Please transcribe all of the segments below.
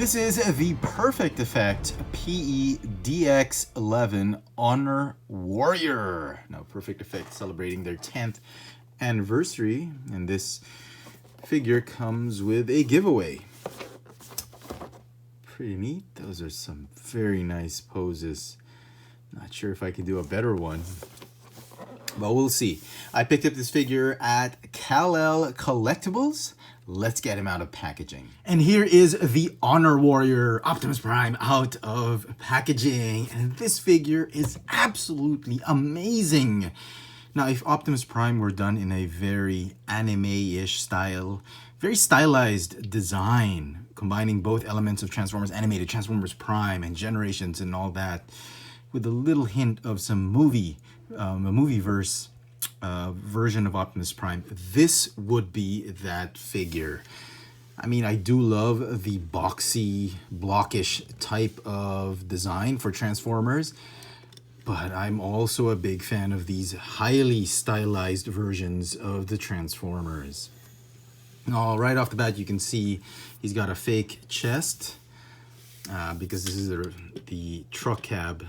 This is the Perfect Effect PE-DXII Honor Warrior. Now, Perfect Effect celebrating their 10th anniversary, and this figure comes with a giveaway. Pretty neat. Those are some very nice poses. Not sure if I can do a better one, but we'll see. I picked up this figure at Kal-El Collectibles. Let's get him out of packaging. And here is the Honor Warrior Optimus Prime out of packaging. And this figure is absolutely amazing. Now, if Optimus Prime were done in a very anime-ish style, very stylized design, combining both elements of Transformers Animated, Transformers Prime, and Generations and all that, with a little hint of some a movie-verse version of Optimus Prime, this would be that figure. I mean, I do love the boxy, blockish type of design for Transformers, but I'm also a big fan of these highly stylized versions of the Transformers. Now, right off the bat, you can see he's got a fake chest because this is the truck cab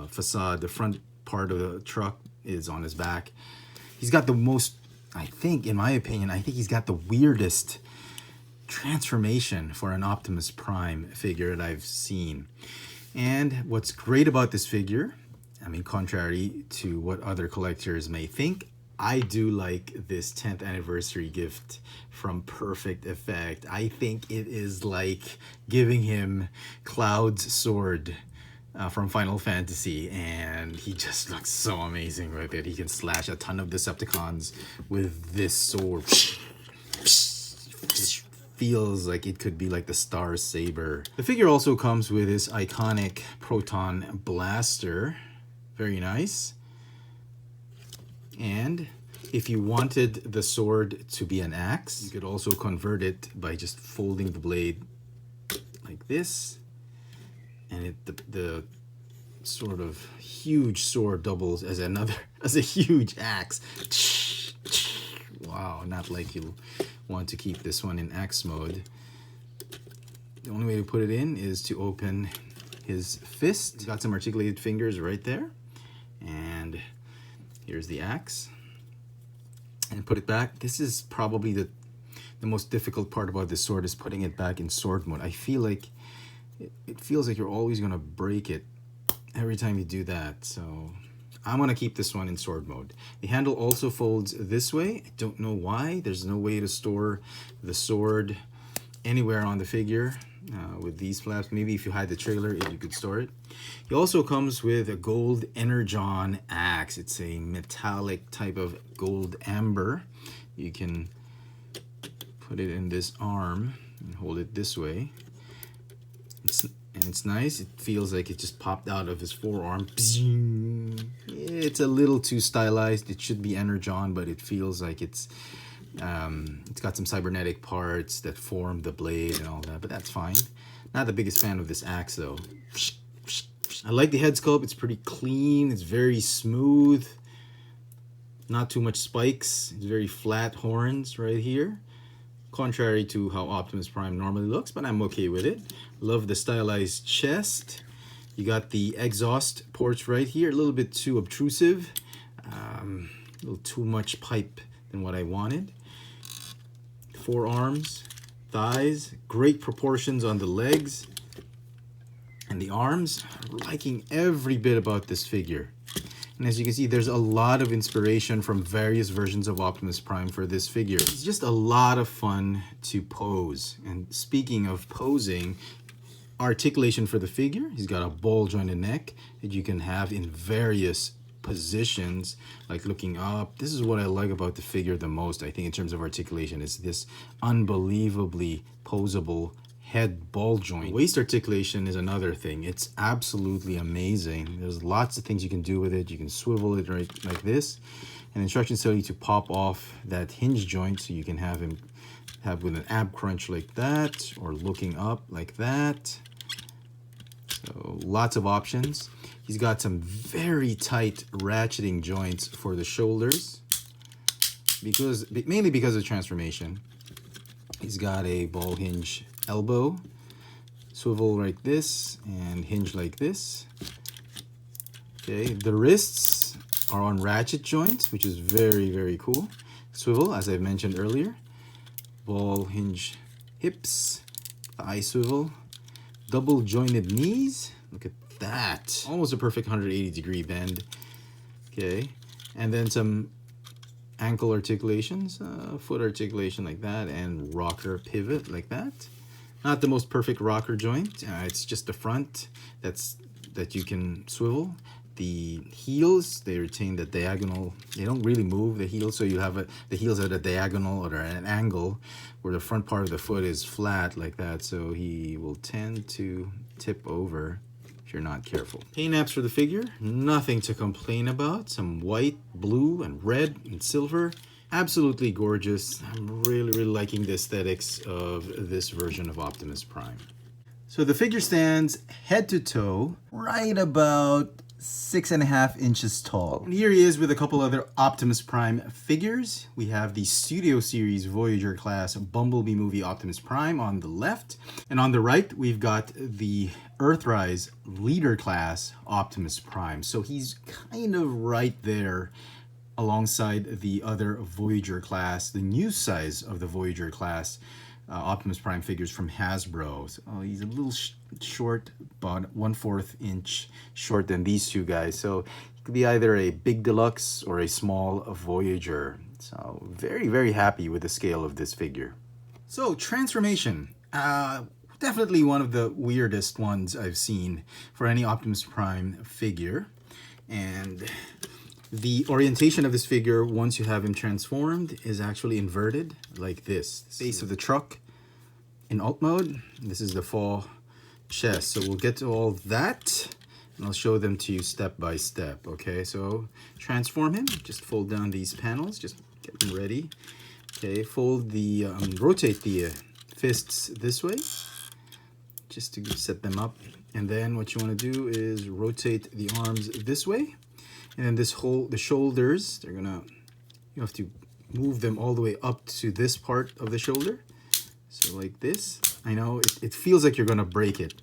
facade. The front part of the truck is on his back. He's got the most, I think, in my opinion, I think he's got the weirdest transformation for an Optimus Prime figure that I've seen. And what's great about this figure, I mean, contrary to what other collectors may think, I do like this 10th anniversary gift from Perfect Effect. I think it is like giving him Cloud's sword from Final Fantasy, and he just looks so amazing with it. He can slash a ton of Decepticons with this sword. It feels like it could be like the Star Saber. The figure also comes with this iconic proton blaster. Very nice. And if you wanted the sword to be an axe, you could also convert it by just folding the blade like this. And the sort of huge sword doubles as a huge axe. Wow, not like you'll want to keep this one in axe mode. The only way to put it in is to open his fist. He's got some articulated fingers right there. And here's the axe. And put it back. This is probably the most difficult part about this sword, is putting it back in sword mode. I feel like it feels like you're always going to break it every time you do that. So I'm going to keep this one in sword mode. The handle also folds this way. I don't know why. There's no way to store the sword anywhere on the figure with these flaps. Maybe if you had the trailer, you could store it. He also comes with a gold Energon axe. It's a metallic type of gold amber. You can put it in this arm and hold it this way. It's nice. It feels like it just popped out of his forearm. It's a little too stylized. It should be Energon, but it feels like it's got some cybernetic parts that form the blade and all that, but that's fine. Not the biggest fan of this axe though. I like the head sculpt. It's pretty clean. It's very smooth. Not too much spikes. It's very flat horns right here. Contrary to how Optimus Prime normally looks, but I'm okay with it. Love the stylized chest. You got the exhaust ports right here, a little bit too obtrusive. A little too much pipe than what I wanted. Forearms, thighs, great proportions on the legs. And the arms, liking every bit about this figure. And as you can see, there's a lot of inspiration from various versions of Optimus Prime for this figure. It's just a lot of fun to pose. And speaking of posing, articulation for the figure, he's got a ball jointed neck that you can have in various positions, like looking up. This is what I like about the figure the most, I think, in terms of articulation, is this unbelievably posable head ball joint. Waist articulation is another thing. It's absolutely amazing. There's lots of things you can do with it. You can swivel it right like this, and instructions tell you to pop off that hinge joint so you can have him with an ab crunch like that, or looking up like that. So lots of options. He's got some very tight ratcheting joints for the shoulders, mainly because of transformation. He's got a ball hinge elbow, swivel like this and hinge like this. Okay, the wrists are on ratchet joints, which is very, very cool. Swivel, as I mentioned earlier. Ball hinge hips, thigh swivel, double jointed knees. Look at that. Almost a perfect 180-degree bend. Okay, and then some ankle articulations, foot articulation like that, and rocker pivot like that. Not the most perfect rocker joint. It's just the front that you can swivel. The heels, they retain the diagonal. They don't really move the heels, so you have the heels at a diagonal or at an angle where the front part of the foot is flat like that, so he will tend to tip over if you're not careful. Paint apps for the figure, nothing to complain about. Some white, blue, and red, and silver. Absolutely gorgeous. I'm really, really liking the aesthetics of this version of Optimus Prime. So the figure stands head to toe right about 6.5 inches tall. And here he is with a couple other Optimus Prime figures. We have the Studio Series Voyager class Bumblebee movie Optimus Prime on the left. And on the right, we've got the Earthrise Leader class Optimus Prime. So he's kind of right there alongside the other Voyager class, the new size of the Voyager class Optimus Prime figures from Hasbro. So, he's a little short, about 1/4 inch short than these two guys. So he could be either a big deluxe or a small Voyager. So very, very happy with the scale of this figure. So transformation, definitely one of the weirdest ones I've seen for any Optimus Prime figure. And the orientation of this figure, once you have him transformed, is actually inverted like this. Base of the truck in alt mode. This is the fall chest. So we'll get to all that and I'll show them to you step by step. Okay, so transform him. Just fold down these panels. Just get them ready. Okay, fold the, rotate the fists this way just to set them up. And then what you want to do is rotate the arms this way. And then the shoulders, you have to move them all the way up to this part of the shoulder. So like this. I know it feels like you're gonna break it.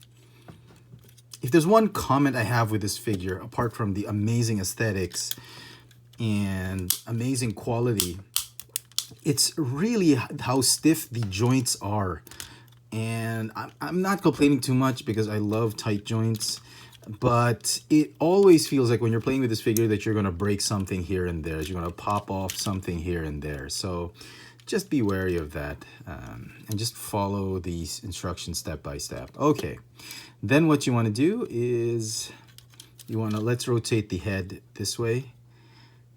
If there's one comment I have with this figure, apart from the amazing aesthetics and amazing quality, it's really how stiff the joints are. And I'm not complaining too much because I love tight joints. But it always feels like when you're playing with this figure that you're going to break something here and there. You're going to pop off something here and there. So just be wary of that and just follow these instructions step by step. Okay, then what you want to do is let's rotate the head this way.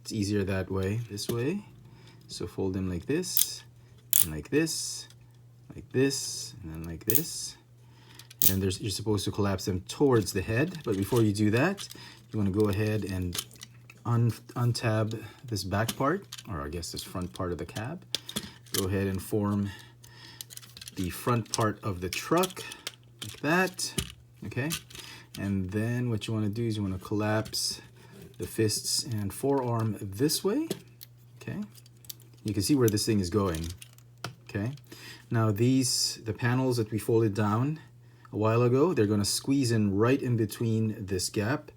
It's easier that way, this way. So fold them like this, and like this, like this, and then like this. And you're supposed to collapse them towards the head. But before you do that, you want to go ahead and untab this back part, or I guess this front part of the cab. Go ahead and form the front part of the truck like that. Okay. And then what you want to do is you want to collapse the fists and forearm this way. Okay. You can see where this thing is going. Okay. Now the panels that we folded down a while ago, they're going to squeeze in right in between this gap,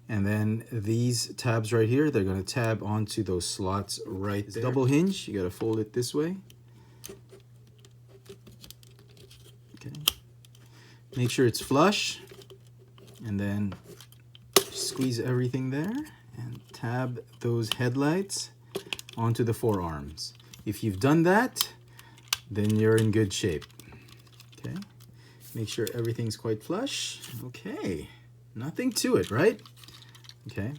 and then these tabs right here, they're going to tab onto those slots right there. Double hinge, you got to fold it this way. Okay, make sure it's flush, and then squeeze everything there and tab those headlights onto the forearms. If you've done that, then you're in good shape. Okay. Make sure everything's quite flush. Okay, nothing to it, right? Okay.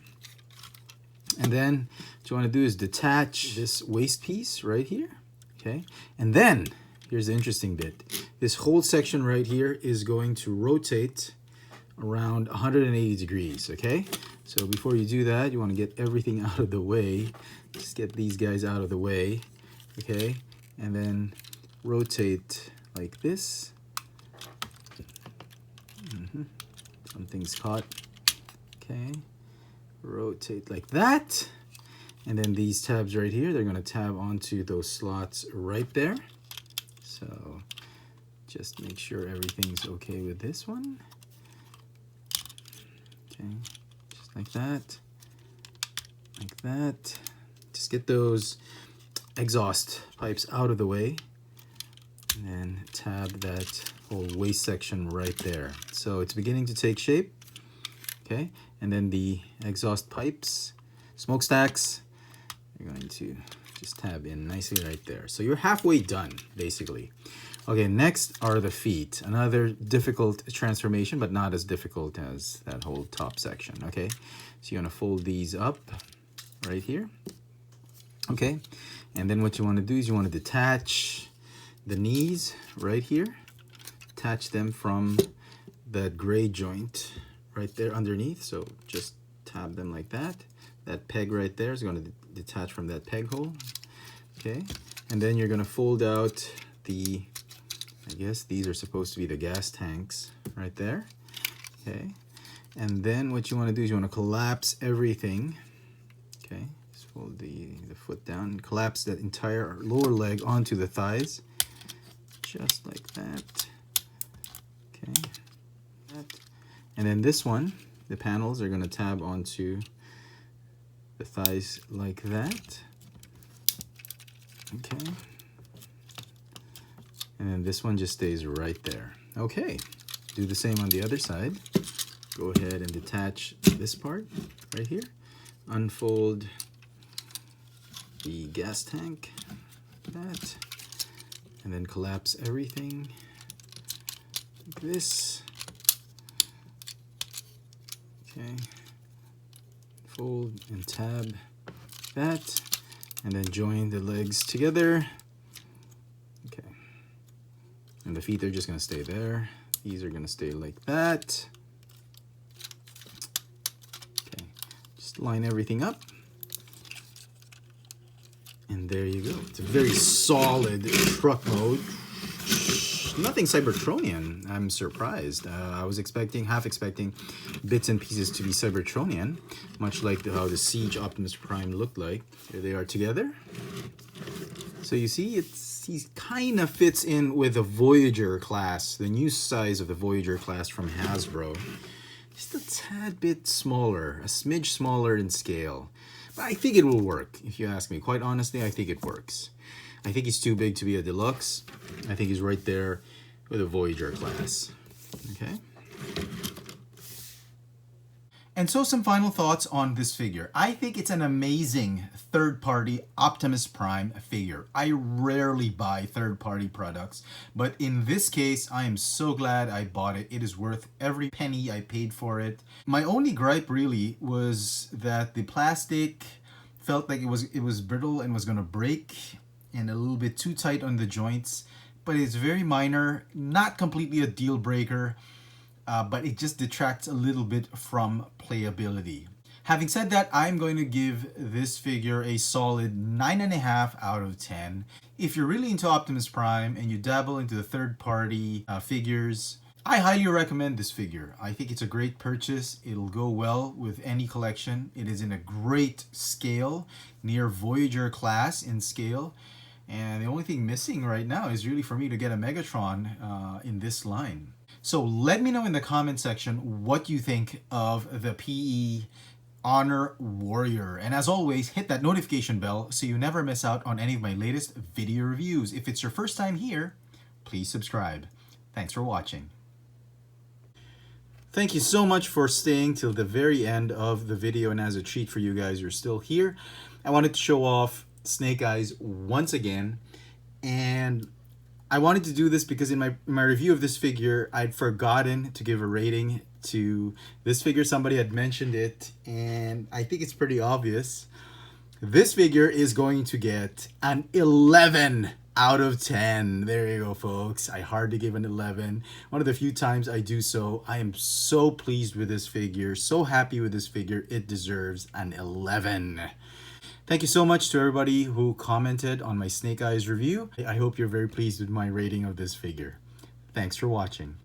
And then what you want to do is detach this waist piece right here. Okay. And then here's the interesting bit. This whole section right here is going to rotate around 180 degrees. Okay. So before you do that, you want to get everything out of the way. Just get these guys out of the way. Okay. And then rotate like this. Something's caught. Okay, rotate like that, and then these tabs right here, they're going to tab onto those slots right there. So Just make sure everything's okay with this one. Okay, just like that. Like that. Just get those exhaust pipes out of the way. And then tab that whole waste section right there. So it's beginning to take shape. Okay, and then the exhaust pipes, smokestacks, you're going to just tab in nicely right there. So you're halfway done, basically. Okay, next are the feet. Another difficult transformation, but not as difficult as that whole top section, okay? So you're gonna fold these up right here, okay? And then what you wanna do is you wanna detach the knees right here, attach them from that gray joint right there underneath. So just tab them like that. That peg right there is going to detach from that peg hole. Okay, and then you're going to fold out the, I guess these are supposed to be the gas tanks right there. Okay, and then what you want to do is you want to collapse everything. Okay, just fold the foot down and collapse that entire lower leg onto the thighs. Just like that. Okay, that. And then this one, the panels are going to tab onto the thighs like that. Okay. And then this one just stays right there. Okay. Do the same on the other side. Go ahead and detach this part right here. Unfold the gas tank, like that. And then collapse everything like this. Okay, fold and tab that, and then join the legs together. Okay, and the feet are just gonna stay there. These are gonna stay like that. Okay, just line everything up. And there you go. It's a very solid truck mode. Nothing Cybertronian. I'm surprised. I was half expecting bits and pieces to be Cybertronian, much like how the Siege Optimus Prime looked like. Here they are together. So you see, he kind of fits in with the Voyager class, the new size of the Voyager class from Hasbro. Just a tad bit smaller, a smidge smaller in scale. But I think it will work, if you ask me. Quite honestly, I think it works. I think he's too big to be a deluxe. I think he's right there with a Voyager class. Okay. And so some final thoughts on this figure. I think it's an amazing third-party Optimus Prime figure. I rarely buy third-party products, but in this case, I am so glad I bought it. It is worth every penny I paid for it. My only gripe really was that the plastic felt like it was brittle and was gonna break, and a little bit too tight on the joints, but it's very minor, not completely a deal breaker. But it just detracts a little bit from playability. Having said that, I'm going to give this figure a solid 9.5 out of 10. If you're really into Optimus Prime and you dabble into the third-party figures, I highly recommend this figure. I think it's a great purchase. It'll go well with any collection. It is in a great scale, near Voyager class in scale. And the only thing missing right now is really for me to get a Megatron in this line. So let me know in the comment section what you think of the PE Honor Warrior. And as always, hit that notification bell so you never miss out on any of my latest video reviews. If it's your first time here, please subscribe. Thanks for watching. Thank you so much for staying till the very end of the video. And as a treat for you guys, you're still here. I wanted to show off Snake Eyes once again. And I wanted to do this because in my review of this figure, I'd forgotten to give a rating to this figure. Somebody had mentioned it, and I think it's pretty obvious. This figure is going to get an 11 out of 10. There you go, folks. I hardly give an 11. One of the few times I do so. I am so pleased with this figure, so happy with this figure. It deserves an 11. Thank you so much to everybody who commented on my Snake Eyes review. I hope you're very pleased with my rating of this figure. Thanks for watching.